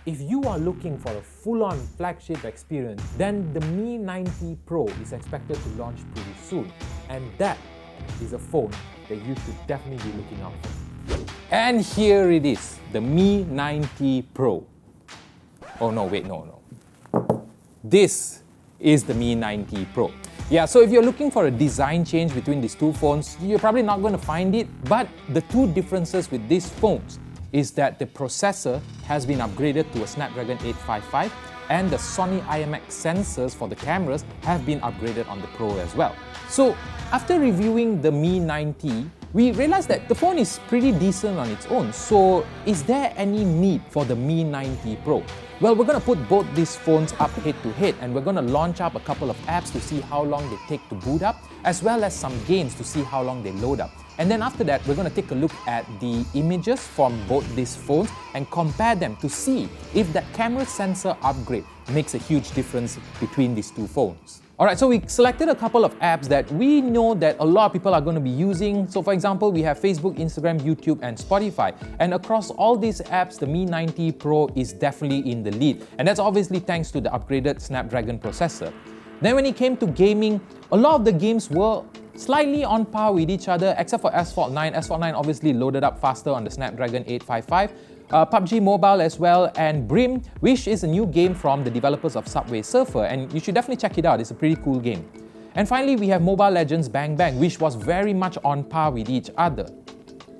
If you are looking for a full-on flagship experience, then the Mi 90 Pro is expected to launch pretty soon. And that is a phone that you should definitely be looking out for. And here it is, the Mi 90 Pro. Oh no, wait, no. This is the Mi 90 Pro. Yeah, so if you're looking for a design change between these two phones, you're probably not going to find it, but the two differences with these phones is that the processor has been upgraded to a Snapdragon 855 and the Sony IMX sensors for the cameras have been upgraded on the Pro as well. So after reviewing the Mi 90, we realized that the phone is pretty decent on its own. So is there any need for the Mi 90 Pro? Well, we're going to put both these phones up head to head and we're going to launch up a couple of apps to see how long they take to boot up, as well as some games to see how long they load up. And then after that, we're going to take a look at the images from both these phones and compare them to see if that camera sensor upgrade makes a huge difference between these two phones. Alright, so we selected a couple of apps that we know that a lot of people are going to be using. So for example, we have Facebook, Instagram, YouTube and Spotify. And across all these apps, the Mi 90 Pro is definitely in the lead. And that's obviously thanks to the upgraded Snapdragon processor. Then when it came to gaming, a lot of the games were slightly on par with each other except for Asphalt 9. Asphalt 9 obviously loaded up faster on the Snapdragon 855. PUBG Mobile as well, and Brim, which is a new game from the developers of Subway Surfer, and you should definitely check it out, it's a pretty cool game. And finally, we have Mobile Legends Bang Bang, which was very much on par with each other.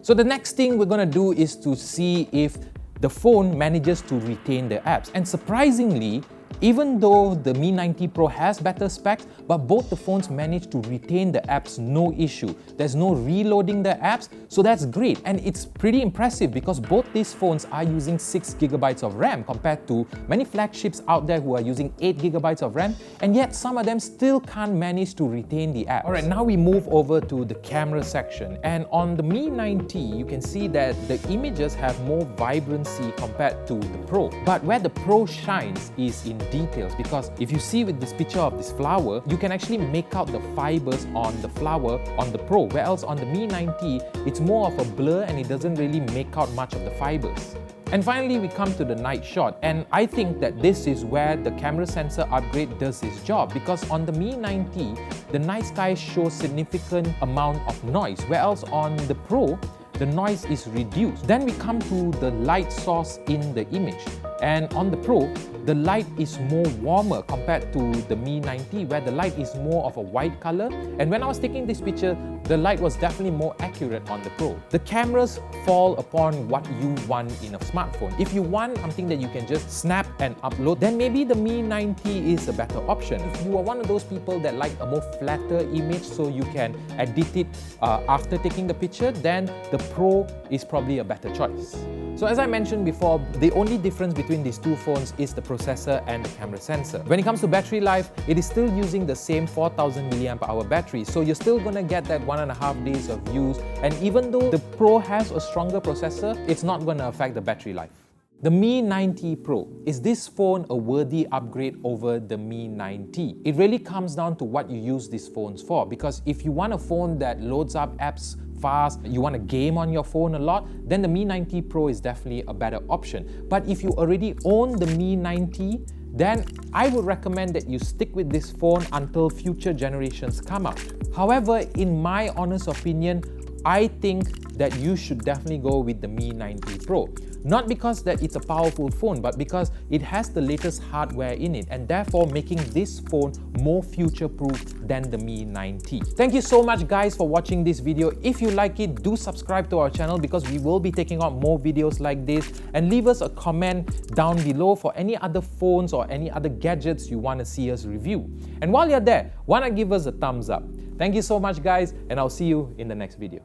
So the next thing we're going to do is to see if the phone manages to retain the apps. And surprisingly, even though the Mi 90 Pro has better specs, but both the phones manage to retain the apps no issue. There's no reloading the apps, so that's great. And it's pretty impressive because both these phones are using 6GB of RAM compared to many flagships out there who are using 8GB of RAM, and yet some of them still can't manage to retain the apps. Alright, now we move over to the camera section. And on the Mi 90, you can see that the images have more vibrancy compared to the Pro. But where the Pro shines is in details, because if you see with this picture of this flower, you can actually make out the fibers on the flower on the Pro, whereas on the Mi 90 it's more of a blur and it doesn't really make out much of the fibers. And finally, we come to the night shot, and I think that this is where the camera sensor upgrade does its job, because on the Mi 90 the night sky shows significant amount of noise, whereas on the Pro the noise is reduced. Then we come to the light source in the image, and on the Pro the light is more warmer compared to the Mi 90, where the light is more of a white color. And when I was taking this picture, the light was definitely more accurate on the Pro. The cameras fall upon what you want in a smartphone. If you want something that you can just snap and upload, then maybe the Mi 90 is a better option. If you are one of those people that like a more flatter image so you can edit it after taking the picture, then the Pro is probably a better choice. So as I mentioned before, the only difference between these two phones is the processor and the camera sensor. When it comes to battery life, it is still using the same 4000 mAh battery, so you're still gonna get that 1.5 days of use, and even though the Pro has a stronger processor, it's not gonna affect the battery life. The Mi 90 Pro, is this phone a worthy upgrade over the Mi 90? It really comes down to what you use these phones for, because if you want a phone that loads up apps fast, you want to game on your phone a lot, then the Mi 90 Pro is definitely a better option. But if you already own the Mi 90, then I would recommend that you stick with this phone until future generations come out. However, in my honest opinion, I think that you should definitely go with the Mi 90 Pro. Not because that it's a powerful phone, but because it has the latest hardware in it, and therefore making this phone more future-proof than the Mi 90. Thank you so much guys for watching this video. If you like it, do subscribe to our channel because we will be taking out more videos like this, and leave us a comment down below for any other phones or any other gadgets you want to see us review. And while you're there, why not give us a thumbs up? Thank you so much guys, and I'll see you in the next video.